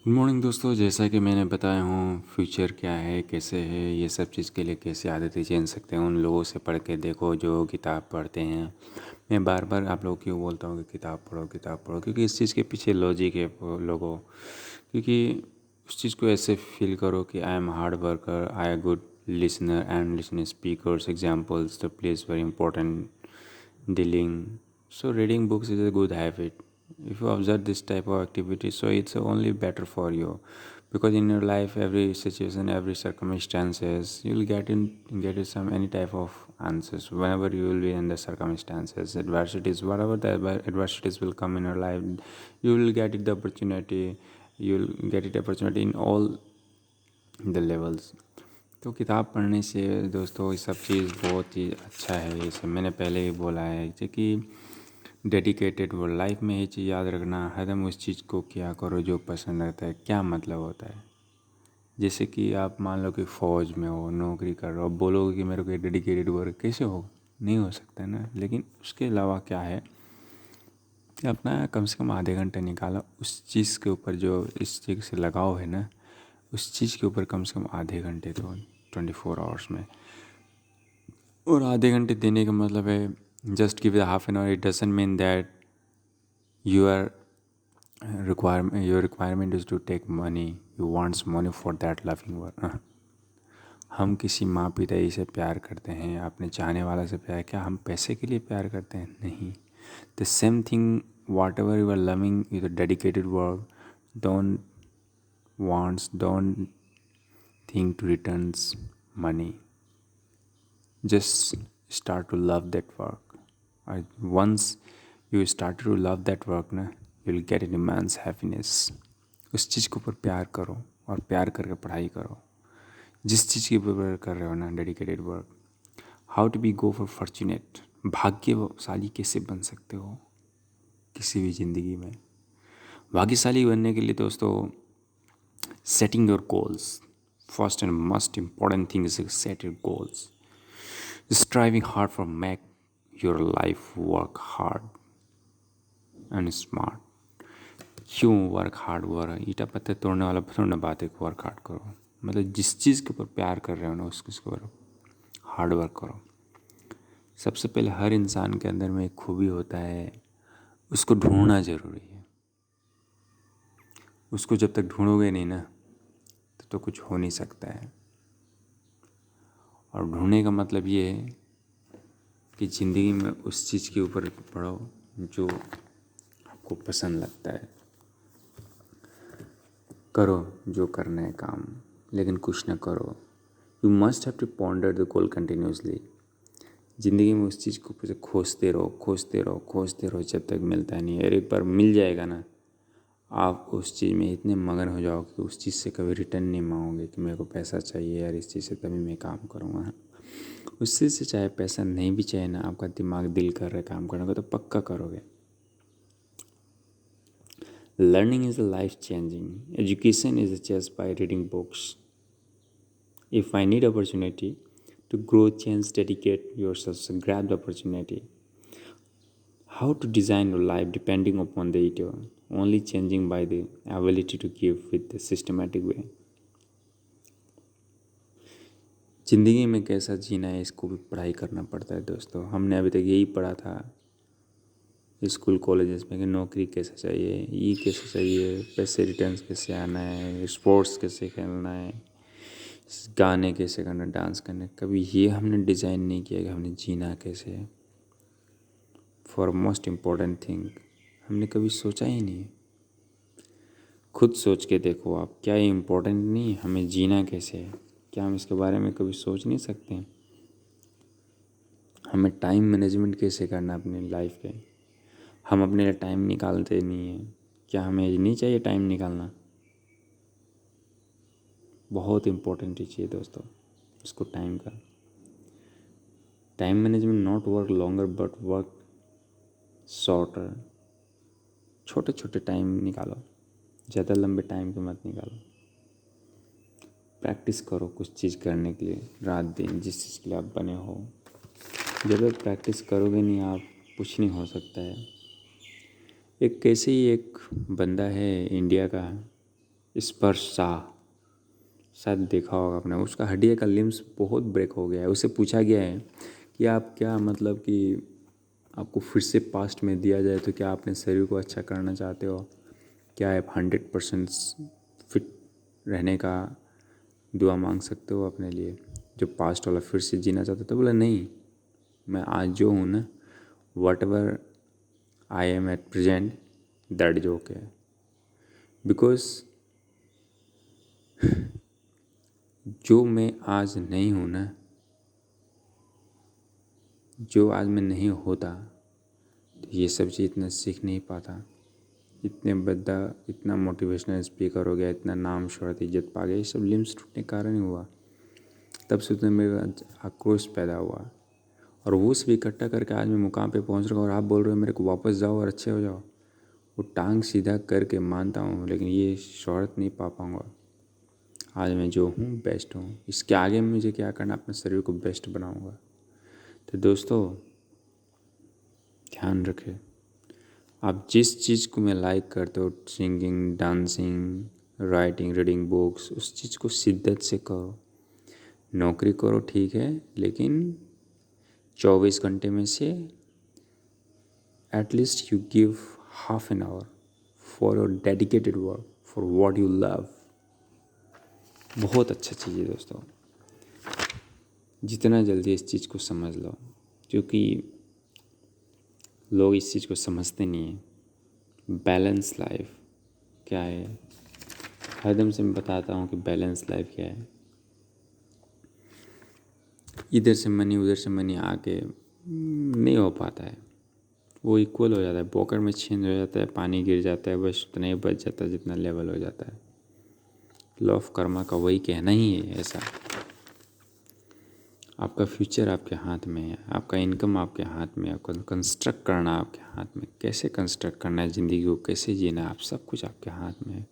Good morning दोस्तों। जैसा कि मैंने बताया हूँ फ्यूचर क्या है, कैसे है, ये सब चीज़ के लिए कैसे आदतें चेंज सकते हैं, उन लोगों से पढ़ के देखो जो किताब पढ़ते हैं। मैं बार बार आप लोगों को बोलता हूँ कि किताब पढ़ो, क्योंकि इस चीज़ के पीछे लॉजिक है वो लोगों। क्योंकि उस चीज़ को ऐसे फील करो कि I am hard worker, I am good listener and listening speakers examples the place very important dealing. So reading books is a good habit. If you observe this type of activity, so it's only better for you, because in your life, every situation, every circumstances, you'll get some any type of answers whenever you will be in the circumstances, adversities, whatever the adversities will come in your life, you will get it the opportunity. You'll get it opportunity in all the levels. तो किताब पढ़ने से दोस्तों ये सब चीज़ बहुत ही अच्छा है। जैसे मैंने पहले ही बोला है कि डेडिकेटेड वो लाइफ में ये चीज़ याद रखना, हरदम उस चीज़ को किया करो जो पसंद रहता है। क्या मतलब होता है, जैसे कि आप मान लो कि फ़ौज में हो, नौकरी कर रहे हो, बोलोगे कि मेरे को डेडिकेटेड वर्क कैसे हो, नहीं हो सकता ना। लेकिन उसके अलावा क्या है कि अपना कम से कम आधे घंटे निकाला उस चीज़ के ऊपर, जो इस चीज़ से लगाव है ना, उस चीज़ के ऊपर कम से कम आधे घंटे तो 24 आवर्स में। और आधे घंटे देने का मतलब है just give the half an hour, it doesn't mean that you are your requirement is to take money, you wants money for that loving work. हम किसी माँ पिता से प्यार करते हैं, अपने चाहने वाला से प्यार, क्या हम पैसे के लिए प्यार करते हैं? नहीं। The same thing, whatever you are loving with dedicated work, don't don't think to returns money. Just start to love that work. Once you start to love that work ना, you'll get an immense happiness. उस चीज़ के ऊपर प्यार करो और प्यार करके पढ़ाई करो। जिस चीज़ के ऊपर कर रहे हो ना, dedicated work. How to be go for fortunate, भाग्यशाली कैसे बन सकते हो किसी भी ज़िंदगी में। भाग्यशाली बनने के लिए दोस्तों, setting your goals. First and most important thing is to set your goals. Striving hard for make your life work hard and smart. क्यों वर्क हार्ड हुआ रहा, ईटा पत्थर तोड़ने वाला थोड़ा ना बात है। वर्क हार्ड करो, मतलब जिस चीज़ के ऊपर प्यार कर रहे हो ना, उसके ऊपर हार्ड वर्क करो। सबसे पहले हर इंसान के अंदर में एक खूबी होता है, उसको ढूंढना ज़रूरी है। उसको जब तक ढूंढोगे नहीं ना, तो कुछ हो नहीं सकता है। और ढूंढने का मतलब ये है कि ज़िंदगी में उस चीज़ के ऊपर पढ़ो जो आपको पसंद लगता है। करो जो करना है काम, लेकिन कुछ ना करो। You must have to ponder the goal continuously. ज़िंदगी में उस चीज़ को ऊपर से खोजते रहो जब तक मिलता नहीं है। और एक बार मिल जाएगा ना, आप उस चीज़ में इतने मगन हो जाओगे कि उस चीज़ से कभी रिटर्न नहीं मांगोगे कि मेरे को पैसा चाहिए यार, इस चीज़ से तभी मैं काम करूँगा। उस चीज़ से चाहे पैसा नहीं भी चाहिए ना, आपका दिमाग दिल कर रहा है काम करने का, तो पक्का करोगे। Learning is life changing, education is just by reading books. If I need opportunity to grow, change, dedicate yourself, grab the opportunity. How to design your life depending upon the it, only changing by the ability to give with the systematic way. ज़िंदगी में कैसा जीना है, इसको भी पढ़ाई करना पड़ता है दोस्तों। हमने अभी तक यही पढ़ा था स्कूल कॉलेजेस में कि नौकरी कैसे चाहिए, ये कैसे चाहिए, पैसे रिटर्न्स कैसे आना है, स्पोर्ट्स कैसे खेलना है, गाने कैसे करना, डांस करना। कभी ये हमने डिज़ाइन नहीं किया कि हमने जीना कैसे है। फॉर मोस्ट इम्पोर्टेंट थिंग, हमने कभी सोचा ही नहीं। खुद सोच के देखो आप, क्या ये इम्पोर्टेंट नहीं, हमें जीना कैसे है, क्या हम इसके बारे में कभी सोच नहीं सकते हैं? हमें टाइम मैनेजमेंट कैसे करना अपनी लाइफ पे, हम अपने लिए टाइम निकालते नहीं हैं। क्या हमें ये नहीं चाहिए टाइम निकालना? बहुत इम्पोर्टेंट चीज़ है दोस्तों इसको, टाइम का। Time management, not work longer but work shorter. छोटे छोटे टाइम निकालो, ज़्यादा लंबे टाइम के मत निकालो। प्रैक्टिस करो कुछ चीज़ करने के लिए, रात दिन जिस चीज़ के लिए आप बने हो। जब तक प्रैक्टिस करोगे नहीं आप, कुछ नहीं हो सकता है। एक कैसे ही एक बंदा है इंडिया का, स्पर्श शाह, शायद देखा होगा आपने। उसका हड्डिया का लिम्स बहुत ब्रेक हो गया है। उससे पूछा गया है कि आप क्या मतलब कि आपको फिर से पास्ट में दिया जाए तो क्या अपने शरीर को अच्छा करना चाहते हो, क्या आप 100% फिट रहने का दुआ मांग सकते हो अपने लिए, जो पास्ट वाला फिर से जीना चाहते हो? तो बोला नहीं, मैं आज जो हूँ ना, what ever I am at present, that is okay. Because जो मैं आज नहीं हूँ ना, जो आज मैं नहीं होता, तो ये सब चीज़ इतना सीख नहीं पाता। इतने बड़ा, इतना मोटिवेशनल स्पीकर हो गया, इतना नाम शोहरत इज्जत पा गया, ये सब लिम्स टूटने के कारण ही हुआ। तब से तो मेरा आक्रोश पैदा हुआ, और वो सब इकट्ठा करके आज मैं मुकाम पे पहुंच रहा हूँ। और आप बोल रहे हो मेरे को वापस जाओ और अच्छे हो जाओ। वो टांग सीधा करके मानता हूँ, लेकिन ये शोहरत नहीं पा पाऊँगा। आज मैं जो हूँ बेस्ट हूँ। इसके आगे मुझे क्या करना, अपने शरीर को बेस्ट बनाऊँगा। तो दोस्तों ध्यान रखें, आप जिस चीज़ को मैं लाइक करते हो, singing, dancing, writing, reading books, उस चीज़ को शिद्दत से करो। नौकरी करो ठीक है, लेकिन 24 घंटे में से at least you give half an hour for your dedicated work, for what you love. बहुत अच्छा चीज़ है दोस्तों, जितना जल्दी इस चीज़ को समझ लो, क्योंकि लोग इस चीज़ को समझते नहीं हैं। बैलेंस लाइफ क्या है, हरदम से मैं बताता हूँ कि बैलेंस लाइफ क्या है। इधर से मनी उधर से मनी आके नहीं हो पाता है, वो इक्वल हो जाता है, पॉकेट में छेद हो जाता है, पानी गिर जाता है, बस उतना ही बच जाता है जितना लेवल हो जाता है। लॉ ऑफ कर्मा का वही कहना ही है ऐसा। आपका फ्यूचर आपके हाथ में है, आपका इनकम आपके हाथ में है, आपको कंस्ट्रक्ट करना आपके हाथ में, कैसे कंस्ट्रक्ट करना है, ज़िंदगी को कैसे जीना है, आप सब कुछ आपके हाथ में है।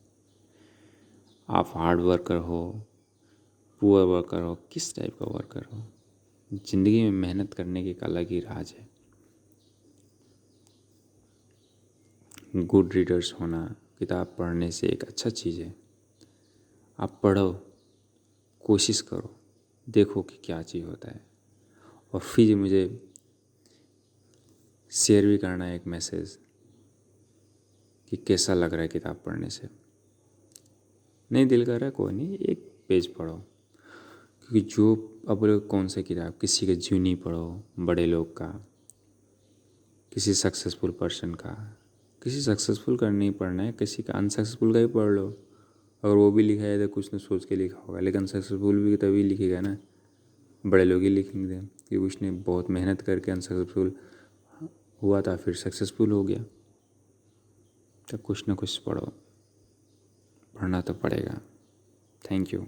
आप हार्ड वर्कर हो, पुअर वर्कर हो, किस टाइप का वर्कर हो, ज़िंदगी में मेहनत करने की एक अलग ही राज है। गुड रीडर्स होना, किताब पढ़ने से एक अच्छा चीज़ है। आप पढ़ो, कोशिश करो, देखो कि क्या चीज़ होता है, और फिर मुझे शेयर भी करना है एक मैसेज कि कैसा लग रहा है किताब पढ़ने से। नहीं दिल कर रहा है, कोई नहीं, एक पेज पढ़ो, क्योंकि जो अब कौन सा किताब, किसी का जीवनी पढ़ो, बड़े लोग का, किसी सक्सेसफुल पर्सन का। किसी सक्सेसफुल का नहीं पढ़ना है, किसी का अनसक्सेसफुल का ही पढ़ लो। अगर वो भी लिखा है तो कुछ न सोच के लिखा होगा, लेकिन सक्सेसफुल भी तभी लिखेगा ना, बड़े लोग ही लिखेंगे कि उसने बहुत मेहनत करके अनसक्सेसफुल हुआ था, फिर सक्सेसफुल हो गया। तो कुछ न कुछ पढ़ो, पढ़ना तो पड़ेगा। Thank you.